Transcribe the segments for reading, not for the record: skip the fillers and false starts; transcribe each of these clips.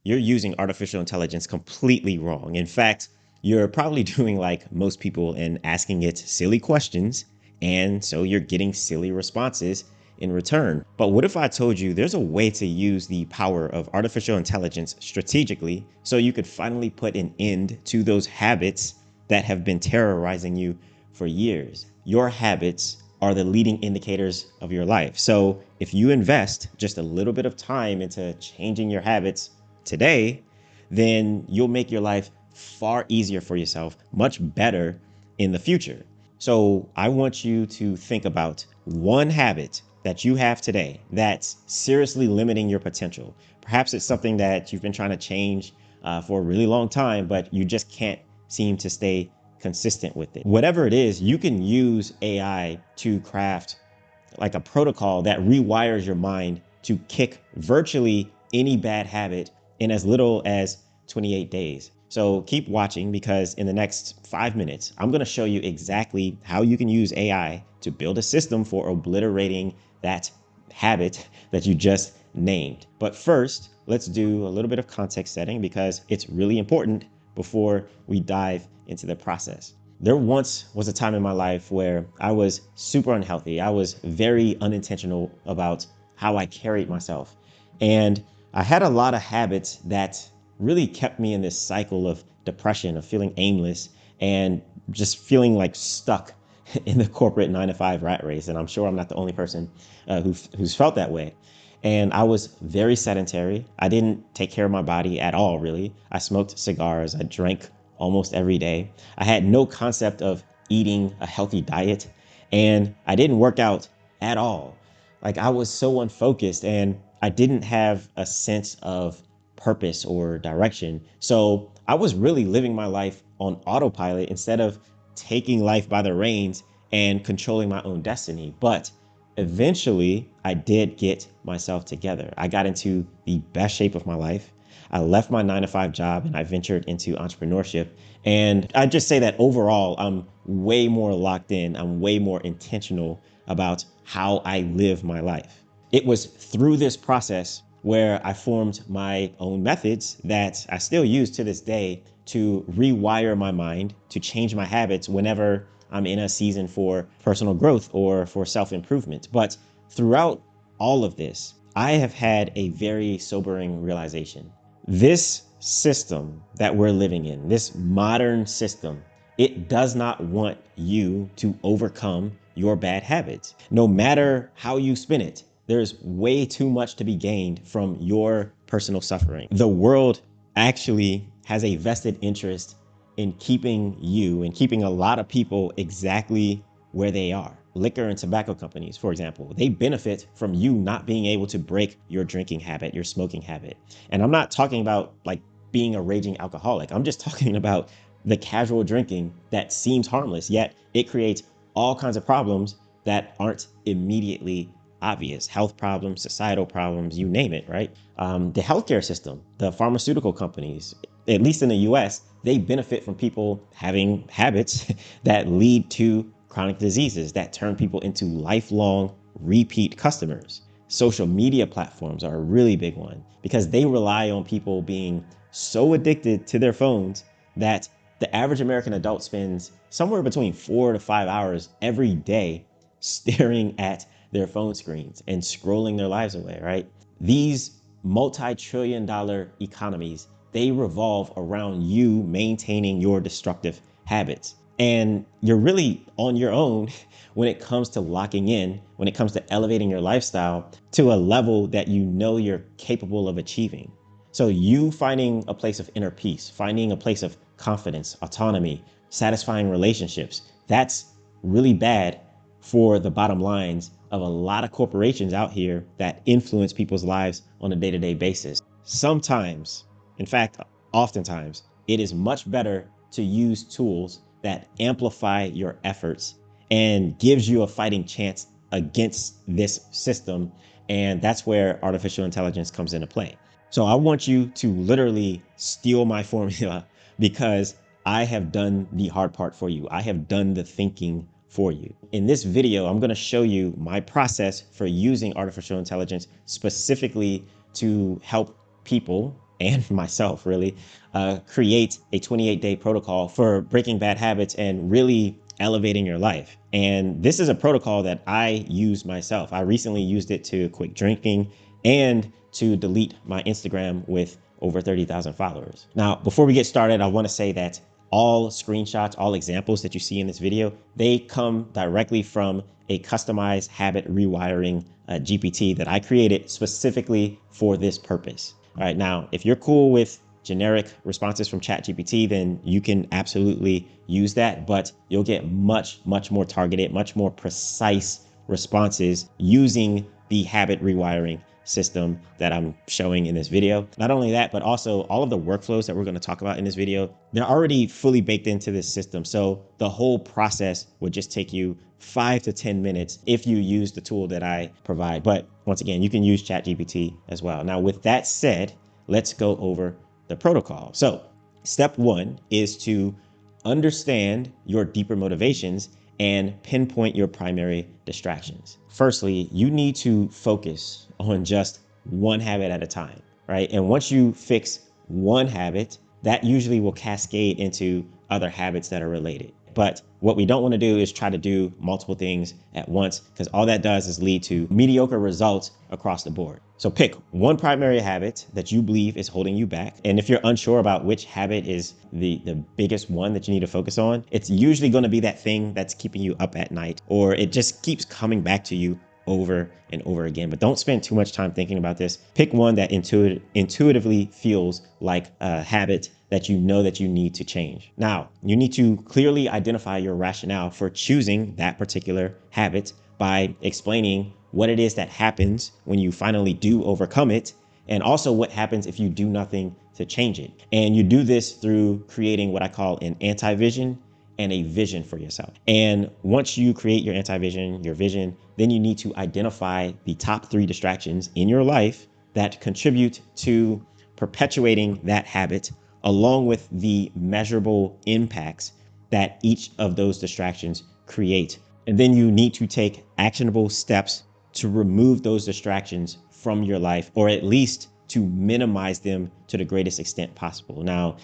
you're using artificial intelligence completely wrong. In fact, you're probably doing like most people and asking it silly questions. And so you're getting silly responses in return. But what if I told you there's a way to use the power of artificial intelligence strategically so you could finally put an end to those habits that have been terrorizing you for years? Your habits are the leading indicators of your life. So if you invest just a little bit of time into changing your habits today, then you'll make your life far easier for yourself, much better in the future. So I want you to think about one habit that you have today that's seriously limiting your potential. Perhaps it's something that you've been trying to change for a really long time, but you just can't seem to stay consistent with it. Whatever it is, you can use AI to craft like a protocol that rewires your mind to kick virtually any bad habit in as little as 28 days. So keep watching, because in the next 5 minutes, I'm going to show you exactly how you can use AI to build a system for obliterating that habit that you just named. But first, let's do a little bit of context setting, because it's really important before we dive into the process. There once was a time in my life where I was super unhealthy. I was very unintentional about how I carried myself. And I had a lot of habits that really kept me in this cycle of depression, of feeling aimless, and just feeling like stuck in the corporate 9 to 5 rat race. And I'm sure I'm not the only person who's felt that way. And I was very sedentary. I didn't take care of my body at all, really. I smoked cigars. I drank almost every day. I had no concept of eating a healthy diet, and I didn't work out at all. Like, I was so unfocused, and I didn't have a sense of purpose or direction. So I was really living my life on autopilot instead of taking life by the reins and controlling my own destiny. But eventually, I did get myself together. I got into the best shape of my life. I left my 9 to 5 job and I ventured into entrepreneurship. And I just say that overall, I'm way more locked in. I'm way more intentional about how I live my life. It was through this process where I formed my own methods that I still use to this day to rewire my mind, to change my habits whenever I'm in a season for personal growth or for self-improvement. But throughout all of this, I have had a very sobering realization. This system that we're living in, this modern system, it does not want you to overcome your bad habits. No matter how you spin it, there's way too much to be gained from your personal suffering. The world actually has a vested interest in keeping you and keeping a lot of people exactly where they are. Liquor and tobacco companies, for example, they benefit from you not being able to break your drinking habit, your smoking habit. And I'm not talking about like being a raging alcoholic. I'm just talking about the casual drinking that seems harmless, yet it creates all kinds of problems that aren't immediately obvious. Health problems, societal problems, you name it, right? The healthcare system, the pharmaceutical companies, at least in the US, they benefit from people having habits that lead to chronic diseases that turn people into lifelong repeat customers. Social media platforms are a really big one because they rely on people being so addicted to their phones that the average American adult spends somewhere between 4 to 5 hours every day staring at their phone screens and scrolling their lives away, right? These multi-trillion-dollar economies, they revolve around you maintaining your destructive habits. And you're really on your own when it comes to locking in, when it comes to elevating your lifestyle to a level that you know you're capable of achieving. So you finding a place of inner peace, finding a place of confidence, autonomy, satisfying relationships, that's really bad for the bottom lines of a lot of corporations out here that influence people's lives on a day-to-day basis. Sometimes, in fact, oftentimes, it is much better to use tools that amplify your efforts and gives you a fighting chance against this system. And that's where artificial intelligence comes into play. So I want you to literally steal my formula because I have done the hard part for you. I have done the thinking for you. In this video, I'm going to show you my process for using artificial intelligence specifically to help people and myself really create a 28-day protocol for breaking bad habits and really elevating your life. And this is a protocol that I use myself. I recently used it to quit drinking and to delete my Instagram with over 30,000 followers. Now, before we get started, I want to say that all screenshots, all examples that you see in this video, they come directly from a customized habit rewiring GPT that I created specifically for this purpose. All right, now, if you're cool with generic responses from ChatGPT, then you can absolutely use that, but you'll get much more targeted, much more precise responses using the habit rewiring system that I'm showing in this video. Not only that, but also all of the workflows that we're going to talk about in this video, they're already fully baked into this system. So the whole process would just take you 5 to 10 minutes if you use the tool that I provide. But once again, you can use ChatGPT as well. Now, with that said, let's go over the protocol. So step one is to understand your deeper motivations and pinpoint your primary distractions. Firstly, you need to focus on just one habit at a time, right? And once you fix one habit, that usually will cascade into other habits that are related. But what we don't want to do is try to do multiple things at once, because all that does is lead to mediocre results across the board. So pick one primary habit that you believe is holding you back. And if you're unsure about which habit is the biggest one that you need to focus on, it's usually going to be that thing that's keeping you up at night, or it just keeps coming back to you over and over again. But don't spend too much time thinking about this. Pick one that intuitively feels like a habit that you know that you need to change. Now, you need to clearly identify your rationale for choosing that particular habit by explaining what it is that happens when you finally do overcome it, and also what happens if you do nothing to change it. And you do this through creating what I call an anti-vision and a vision for yourself. And once you create your anti-vision, your vision, then you need to identify the top 3 distractions in your life that contribute to perpetuating that habit, along with the measurable impacts that each of those distractions create. And then you need to take actionable steps to remove those distractions from your life, or at least to minimize them to the greatest extent possible. Now,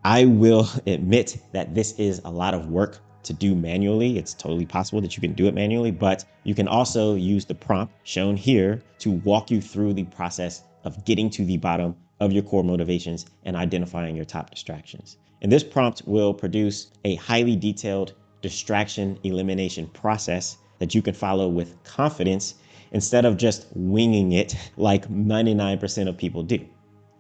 I will admit that this is a lot of work to do manually. It's totally possible that you can do it manually, but you can also use the prompt shown here to walk you through the process of getting to the bottom of your core motivations and identifying your top distractions. And this prompt will produce a highly detailed distraction elimination process that you can follow with confidence instead of just winging it like 99% of people do.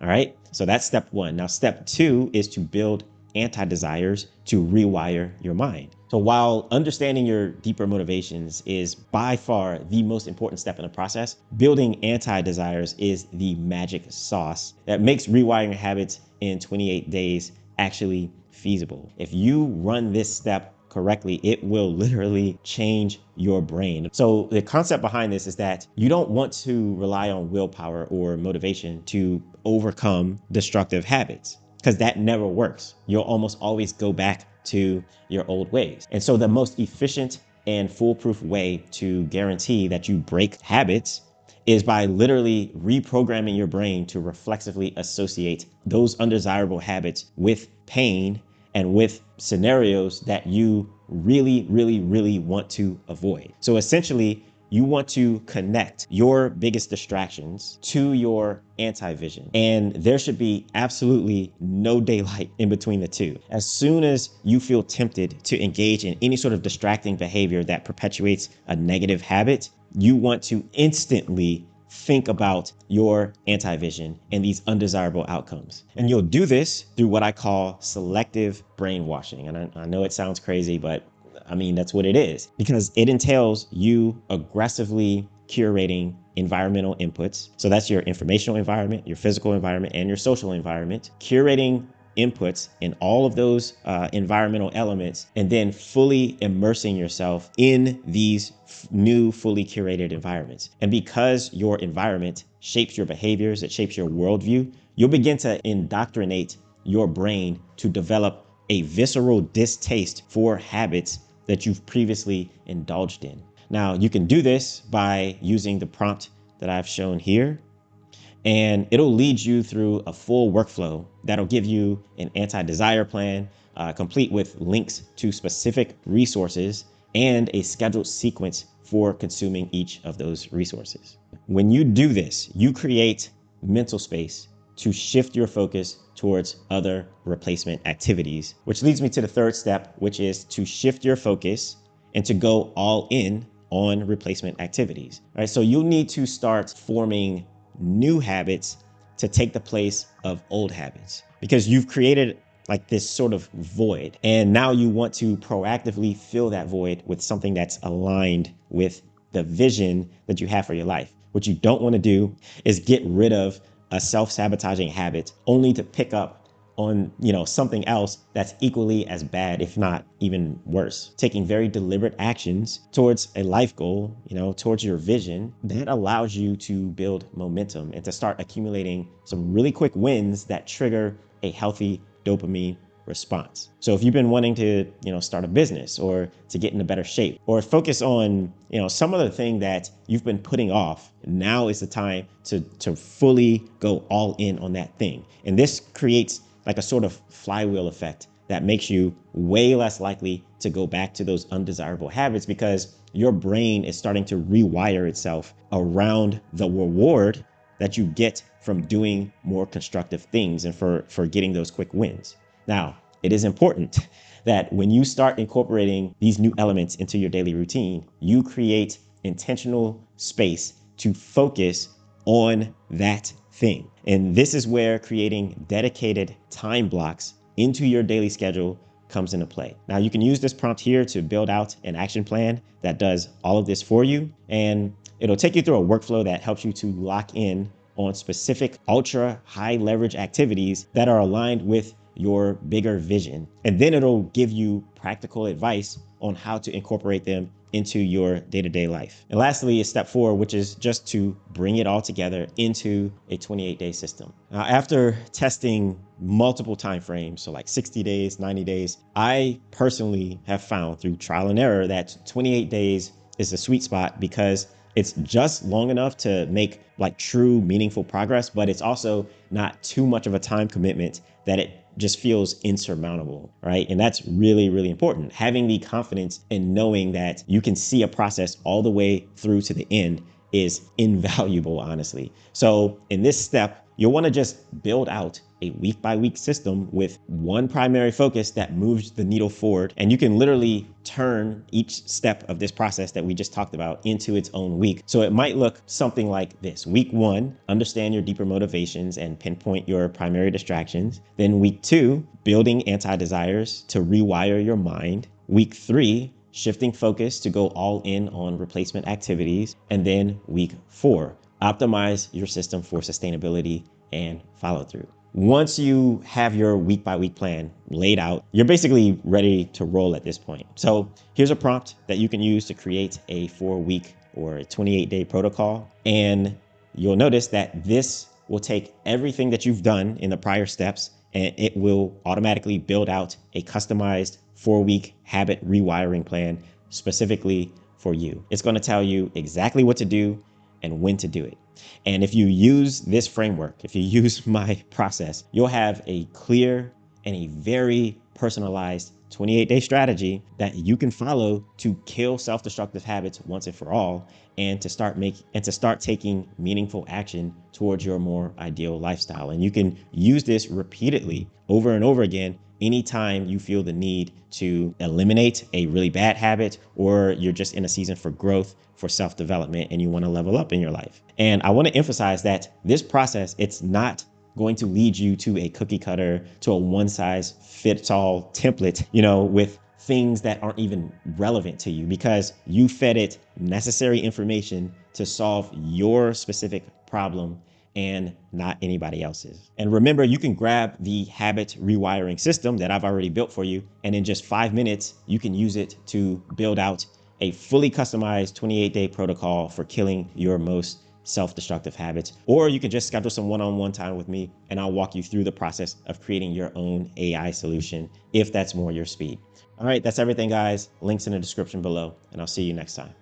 All right, so that's step one. Now, step two is to build anti-desires to rewire your mind. So while understanding your deeper motivations is by far the most important step in the process, building anti-desires is the magic sauce that makes rewiring habits in 28 days actually feasible. If you run this step correctly, it will literally change your brain. So the concept behind this is that you don't want to rely on willpower or motivation to overcome destructive habits, because that never works. You'll almost always go back to your old ways. And so the most efficient and foolproof way to guarantee that you break habits is by literally reprogramming your brain to reflexively associate those undesirable habits with pain and with scenarios that you really want to avoid. So essentially, you want to connect your biggest distractions to your anti-vision. And there should be absolutely no daylight in between the two. As soon as you feel tempted to engage in any sort of distracting behavior that perpetuates a negative habit, you want to instantly think about your anti-vision and these undesirable outcomes. And you'll do this through what I call selective brainwashing. And I know it sounds crazy, but I mean, that's what it is, because it entails you aggressively curating environmental inputs. So that's your informational environment, your physical environment, and your social environment, curating inputs in all of those environmental elements, and then fully immersing yourself in these new fully curated environments. And because your environment shapes your behaviors, it shapes your worldview, you'll begin to indoctrinate your brain to develop a visceral distaste for habits that you've previously indulged in. Now, you can do this by using the prompt that I've shown here. And it'll lead you through a full workflow that'll give you an anti-desire plan, complete with links to specific resources and a scheduled sequence for consuming each of those resources. When you do this, you create mental space to shift your focus towards other replacement activities, which leads me to the third step, which is to shift your focus and to go all in on replacement activities. All right, so you'll need to start forming new habits to take the place of old habits because you've created like this sort of void. And now you want to proactively fill that void with something that's aligned with the vision that you have for your life. What you don't want to do is get rid of a self-sabotaging habit only to pick up on, something else that's equally as bad, if not even worse. Taking very deliberate actions towards a life goal, towards your vision, that allows you to build momentum and to start accumulating some really quick wins that trigger a healthy dopamine response. So if you've been wanting to, start a business or to get into better shape or focus on, some other thing that you've been putting off, now is the time to fully go all in on that thing. And this creates like a sort of flywheel effect that makes you way less likely to go back to those undesirable habits because your brain is starting to rewire itself around the reward that you get from doing more constructive things and for getting those quick wins. Now, it is important that when you start incorporating these new elements into your daily routine, you create intentional space to focus on that thing. And this is where creating dedicated time blocks into your daily schedule comes into play. Now, you can use this prompt here to build out an action plan that does all of this for you. And it'll take you through a workflow that helps you to lock in on specific ultra high leverage activities that are aligned with your bigger vision. And then it'll give you practical advice on how to incorporate them into your day-to-day life. And lastly is step 4, which is just to bring it all together into a 28-day system. Now, after testing multiple time frames, so like 60 days, 90 days, I personally have found through trial and error that 28 days is the sweet spot because it's just long enough to make like true meaningful progress, but it's also not too much of a time commitment that it just feels insurmountable, right? And that's really, really important. Having the confidence in knowing that you can see a process all the way through to the end is invaluable, honestly. So in this step, you'll want to just build out a week by week system with one primary focus that moves the needle forward. And you can literally turn each step of this process that we just talked about into its own week. So it might look something like this. Week 1, understand your deeper motivations and pinpoint your primary distractions. Then week 2, building anti-desires to rewire your mind. Week 3, shifting focus to go all in on replacement activities. And then week 4, optimize your system for sustainability and follow through. Once you have your week by week plan laid out, you're basically ready to roll at this point. So here's a prompt that you can use to create a 4-week or a 28-day protocol. And you'll notice that this will take everything that you've done in the prior steps and it will automatically build out a customized 4-week habit rewiring plan specifically for you. It's going to tell you exactly what to do and when to do it. And if you use this framework, if you use my process, you'll have a clear and a very personalized 28-day strategy that you can follow to kill self-destructive habits once and for all, and to start taking meaningful action towards your more ideal lifestyle. And you can use this repeatedly over and over again anytime you feel the need to eliminate a really bad habit, or you're just in a season for growth, for self-development, and you want to level up in your life. And I want to emphasize that this process, it's not going to lead you to a cookie cutter, to a one size fits all template, with things that aren't even relevant to you, because you fed it necessary information to solve your specific problem and not anybody else's. And remember, you can grab the habit rewiring system that I've already built for you, and in just 5 minutes, you can use it to build out a fully customized 28-day protocol for killing your most self-destructive habits. Or you can just schedule some one-on-one time with me and I'll walk you through the process of creating your own AI solution if that's more your speed. All right, that's everything, guys. Links in the description below, and I'll see you next time.